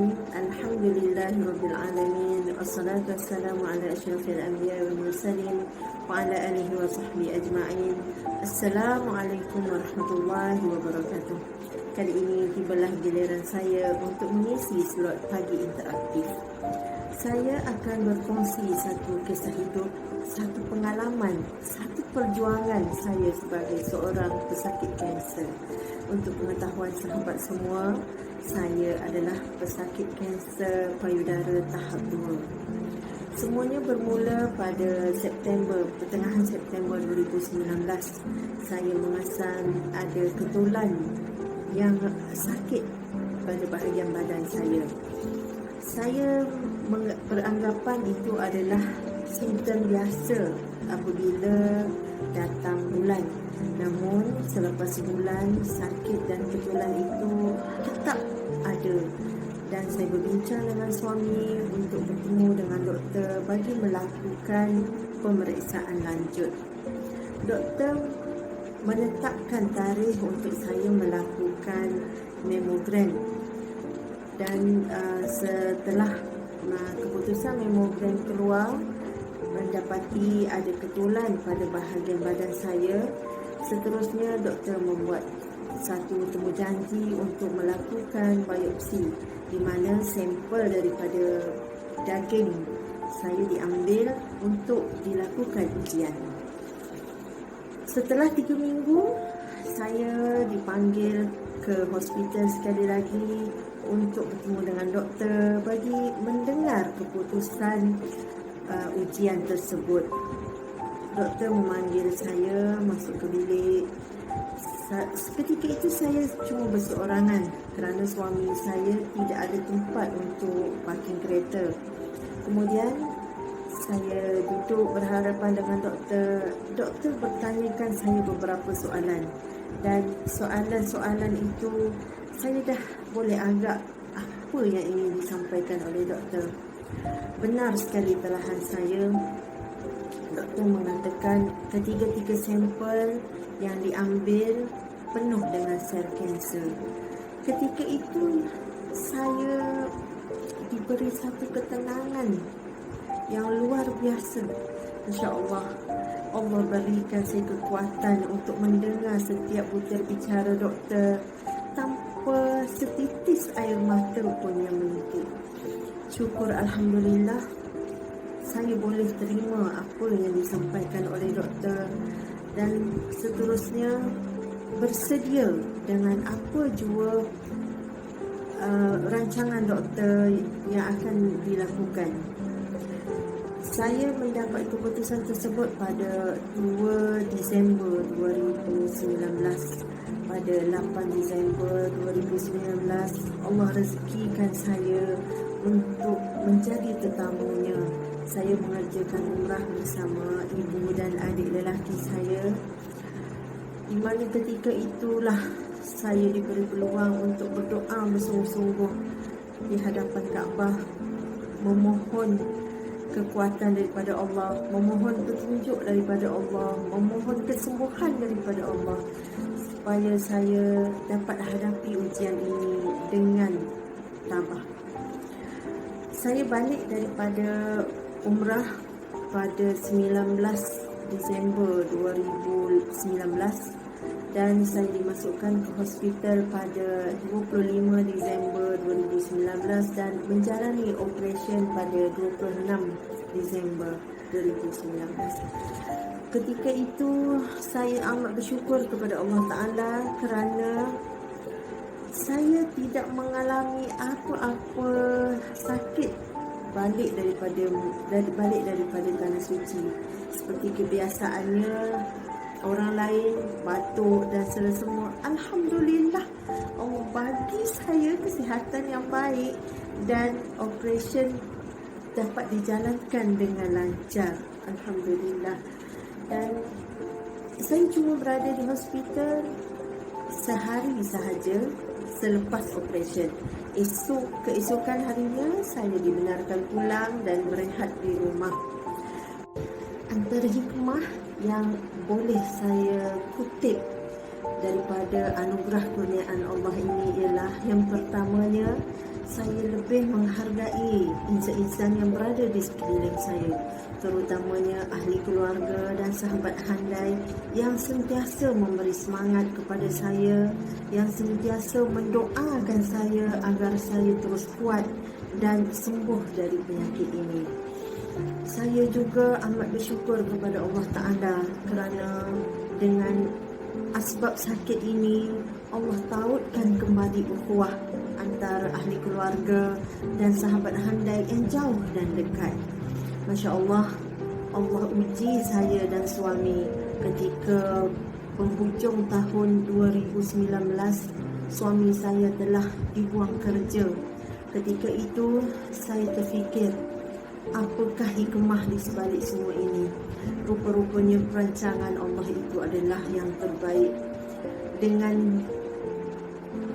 Bismillahirrahmanirrahim. Alhamdulillahirabbil alamin. Wassalatu wassalamu ala asyrafil anbiya'i wal mursalin wa ala alihi wa sahbihi ajma'in. Assalamualaikum warahmatullahi wabarakatuh. Kali ini tibalah giliran saya untuk mengisi slot pagi interaktif. Saya akan berkongsi satu kisah hidup, satu pengalaman, satu perjuangan saya sebagai seorang pesakit kanser. Untuk pengetahuan sahabat semua, saya adalah pesakit kanser payudara tahap 2. Semuanya bermula pada pertengahan September 2019. Saya merasakan ada ketulan yang sakit pada bahagian badan saya. Saya beranggapan itu adalah simptom biasa apabila datang bulan. Namun selepas sebulan, sakit dan ketulan itu tetap ada, dan saya berbincang dengan suami untuk bertemu dengan doktor bagi melakukan pemeriksaan lanjut. Doktor menetapkan tarikh untuk saya melakukan mamogram, dan setelah keputusan mamogram keluar, mendapati ada ketulan pada bahagian badan saya. Seterusnya, doktor membuat satu temujanji untuk melakukan biopsi, di mana sampel daripada daging saya diambil untuk dilakukan ujian. Setelah 3 minggu, saya dipanggil ke hospital sekali lagi untuk bertemu dengan doktor bagi mendengar keputusan ujian tersebut. Doktor memanggil saya masuk ke bilik. Ketika itu saya cuma berseorangan kerana suami saya tidak ada tempat untuk parking kereta. Kemudian saya duduk berhadapan dengan doktor. Doktor bertanyakan saya beberapa soalan, dan soalan-soalan itu saya dah boleh agak apa yang ingin disampaikan oleh doktor. Benar sekali telahan saya. Doktor mengatakan ketiga-tiga sampel yang diambil penuh dengan sel kanser. Ketika itu saya diberi satu ketenangan yang luar biasa. InsyaAllah Allah berikan saya kekuatan untuk mendengar setiap butir bicara doktor tanpa setitis air mata pun yang menitik. Syukur Alhamdulillah, saya boleh terima apa yang disampaikan oleh doktor, dan seterusnya bersedia dengan apa jua rancangan doktor yang akan dilakukan. Saya mendapat keputusan tersebut pada 2 Disember 2019. Pada 8 Disember 2019, Allah rezekikan saya untuk menjadi tetamunya. Saya mengerjakan umrah bersama ibu dan adik lelaki saya, di mana ketika itulah saya diberi peluang untuk berdoa bersungguh-sungguh di hadapan Kaabah, memohon kekuatan daripada Allah, memohon petunjuk daripada Allah, memohon kesembuhan daripada Allah, supaya saya dapat hadapi ujian ini dengan tabah. Saya balik daripada umrah pada 19 Disember 2019, dan saya dimasukkan ke hospital pada 25 Disember 2019 dan menjalani operasi pada 26 Disember 2019. Ketika itu saya amat bersyukur kepada Allah Ta'ala kerana saya tidak mengalami apa-apa sakit balik daripada tanah suci. Seperti kebiasaannya orang lain batuk dan semua. Alhamdulillah, Allah bagi saya kesihatan yang baik dan operasi dapat dijalankan dengan lancar. Alhamdulillah. Dan saya cuma berada di hospital sehari sahaja selepas operasi. Keesokan harinya saya dibenarkan pulang dan berehat di rumah. Antara hikmah yang boleh saya kutip daripada anugerah kurniaan Allah ini ialah, yang pertamanya, saya lebih menghargai insan-insan yang berada di sekeliling saya, terutamanya ahli keluarga dan sahabat handai yang sentiasa memberi semangat kepada saya, yang sentiasa mendoakan saya agar saya terus kuat dan sembuh dari penyakit ini. Saya juga amat bersyukur kepada Allah Ta'ala kerana dengan asbab sakit ini Allah tautkan kembali ukhuwah antara ahli keluarga dan sahabat handai yang jauh dan dekat. Masya Allah, Allah uji saya dan suami ketika penghujung tahun 2019 suami saya telah dibuang kerja. Ketika itu saya terfikir, apakah hikmah di sebalik semua ini? Rupa-rupanya perancangan Allah itu adalah yang terbaik. Dengan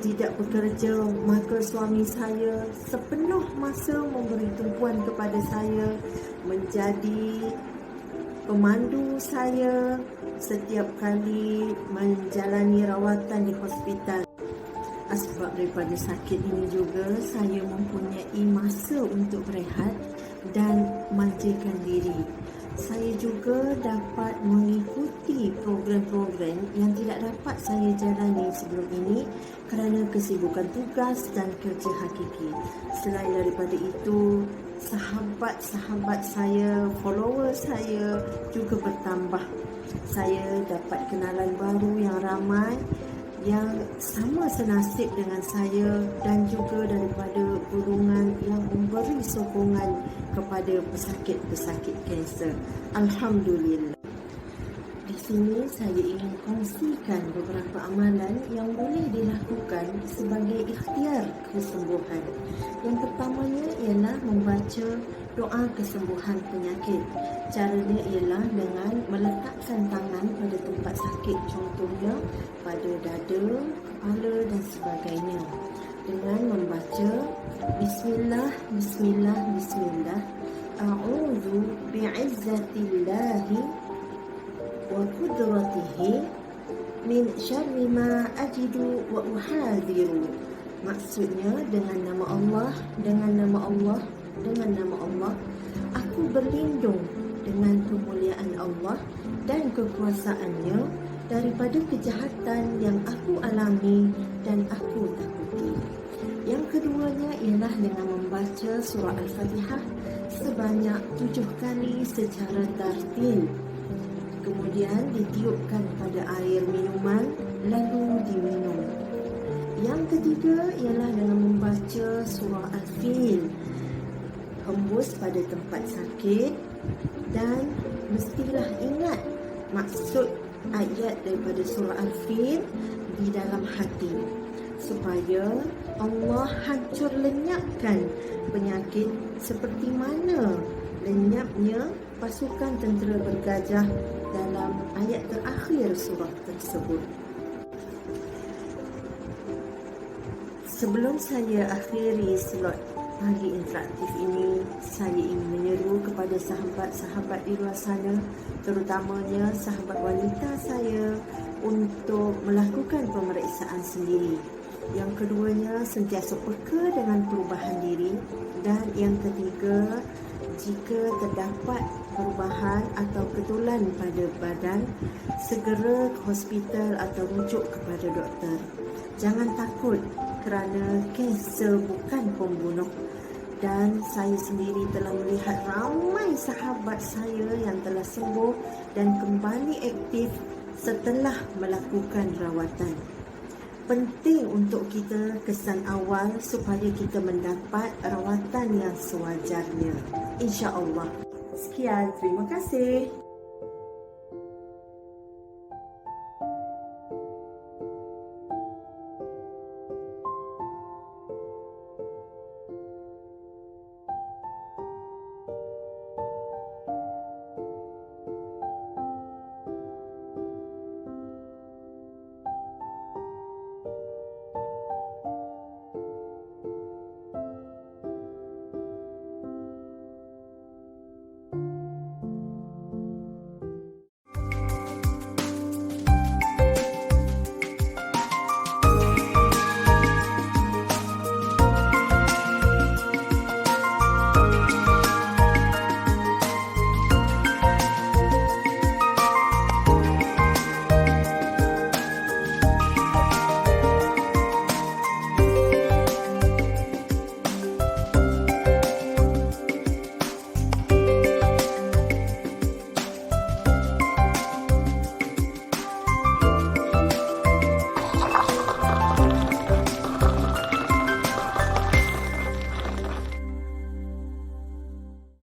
tidak bekerja, maka suami saya sepenuh masa memberi tumpuan kepada saya, menjadi pemandu saya setiap kali menjalani rawatan di hospital. Sebab daripada sakit ini juga saya mempunyai masa untuk berehat dan manjakan diri. Saya juga dapat mengikuti program-program yang tidak dapat saya jalani sebelum ini kerana kesibukan tugas dan kerja hakiki. Selain daripada itu, sahabat-sahabat saya, follower saya juga bertambah. Saya dapat kenalan baru yang ramai yang sama senasib dengan saya dan juga daripada golongan yang memberi sokongan kepada pesakit-pesakit kanser. Alhamdulillah. Di sini saya ingin kongsikan beberapa amalan yang boleh dilakukan sebagai ikhtiar kesembuhan. Yang pertamanya ialah membaca doa kesembuhan penyakit. Caranya ialah dengan meletakkan tangan pada tempat sakit, contohnya pada dada, kepala dan sebagainya, dengan membaca Bismillah, Bismillah, Bismillah, A'udzu bi'izzatillahi wa qudratihi min syarri ma ajidu wa uhadhiru. Maksudnya dengan nama Allah, dengan nama Allah, dengan nama Allah, aku berlindung dengan kemuliaan Allah dan kekuasaannya daripada kejahatan yang aku alami dan aku takuti. Yang keduanya ialah dengan membaca surah Al-Fatihah sebanyak 7 kali secara tartil. Kemudian ditiupkan pada air minuman lalu diminum. Yang ketiga ialah dengan membaca surah Al-Fil, hembus pada tempat sakit dan mestilah ingat maksud ayat daripada surah Al-Fil di dalam hati supaya Allah hancur lenyapkan penyakit seperti mana lenyapnya pasukan tentera bergajah dalam ayat terakhir surah tersebut. Sebelum saya akhiri slot pagi interaktif ini, saya ingin menyeru kepada sahabat-sahabat di luar sana, terutamanya sahabat wanita saya, untuk melakukan pemeriksaan sendiri. Yang keduanya, sentiasa peka dengan perubahan diri. Dan yang ketiga, jika terdapat perubahan atau ketulan pada badan, segera ke hospital atau rujuk kepada doktor. Jangan takut kerana kanser bukan pembunuh. Dan saya sendiri telah melihat ramai sahabat saya yang telah sembuh dan kembali aktif setelah melakukan rawatan. Penting untuk kita kesan awal supaya kita mendapat rawatan yang sewajarnya. InsyaAllah. Sekian, terima kasih.